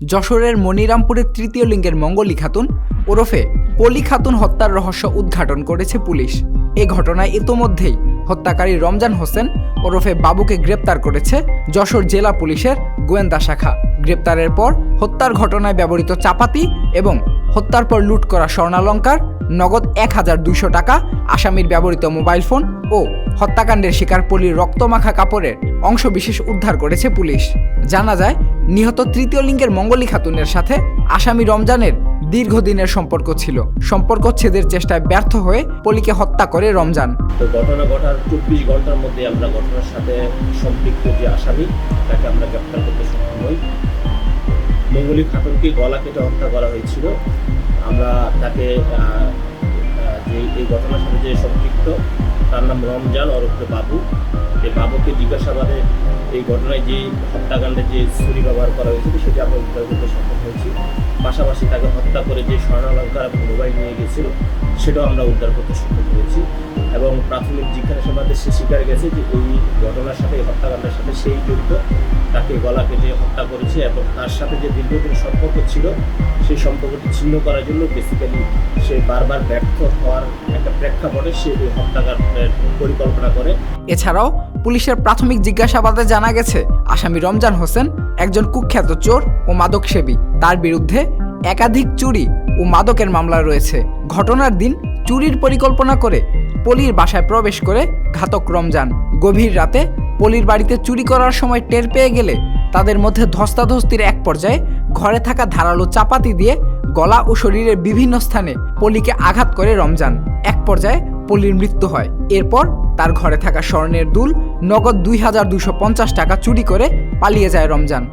যশোরের মনিরামপুরের তৃতীয় লিঙ্গের মঙ্গলী খাতুন ওরফে পলি খাতুন হত্যার রহস্য উদ্ঘাটন করেছে পুলিশ। এ ঘটনায় ইতোমধ্যেই হত্যাকারী রমজান হোসেন ওরফে বাবুকে গ্রেপ্তার করেছে যশোর জেলা পুলিশের গোয়েন্দা শাখা। গ্রেপ্তারের পর হত্যার ঘটনায় ব্যবহৃত চাপাতি এবং হত্যার পর লুট করা স্বর্ণালংকার, নগদ ১,২০০ টাকা, আসামির ব্যবহৃত মোবাইল ফোন ও হত্যাকাণ্ডের শিকার পলির রক্তমাখা কাপড়ের অংশবিশেষ উদ্ধার করেছে পুলিশ। জানা যায়, নিহত তৃতীয় লিঙ্গের মঙ্গলী খাতুনের সাথে আসামি রমজানের দীর্ঘদিনের সম্পর্ক ছিল। সম্পর্ক ছেদের চেষ্টায় ব্যর্থ হয়ে পলিকে হত্যা করে রমজান। তো ঘটনা ঘটার ২৪ ঘন্টার মধ্যে আমরা ঘটনার সাথে সম্পৃক্ত যে আসামি তাকে আমরা গ্রেপ্তার করতে সক্ষম হই। মঙ্গলী খাতুনকে গলা কেটে হত্যা করা হয়েছিল। আমরা তাকে যে এই ঘটনার সাথে যে সম্পৃক্ত তার নাম রমজান ওরফে বাবু। এই বাবুকে জিজ্ঞাসাবাদে এই ঘটনায় যে হত্যাকাণ্ডে যে ছুরি ব্যবহার করা হয়েছিল সেটি আমরা উদ্ধার করতে সক্ষম হয়েছি। পাশাপাশি তাকে হত্যা করে যে স্বর্ণালংকার এবং মোবাইল নিয়ে গেছিল সেটাও আমরা উদ্ধার করতে সক্ষম হয়েছি। এবং প্রাথমিক জিজ্ঞাসাবাদে সে স্বীকার গেছে যে এই ঘটনার সাথে, এই হত্যাকাণ্ডের সাথে সেই জড়িত, তাকে গলা কেটে হত্যা করেছে এবং তার সাথে যে দীর্ঘদিন সম্পর্ক ছিল সেই সম্পর্কটি ছিন্ন করার জন্য বেসিক্যালি সে বারবার ব্যর্থ হওয়ার একটা প্রেক্ষাপটে সে এই হত্যাকাণ্ডের পরিকল্পনা করে। এছাড়াও পুলিশের প্রাথমিক জিজ্ঞাসাবাদে জানা গেছে, আসামি রমজান হোসেন একজন কুখ্যাত চোর ও মাদকসেবী। তার বিরুদ্ধে একাধিক চুরি ও মাদকের মামলা রয়েছে। ঘটনার দিন চুরির পরিকল্পনা করে পলির বাসায় প্রবেশ করে ঘাতক রমজান। গভীর রাতে পলির বাড়িতে চুরি করার সময় টের পেয়ে গেলে তাদের মধ্যে ধস্তাধস্তির এক পর্যায়ে ঘরে থাকা ধারালো চাপাতি দিয়ে গলা ও শরীরের বিভিন্ন স্থানে পলিকে আঘাত করে রমজান। এক পর্যায়ে পলির মৃত্যু হয়। এরপর তার ঘরে থাকা স্বর্ণের দুল, নগদ ২,২৫০ টাকা চুরি করে পালিয়ে যায় রমজান।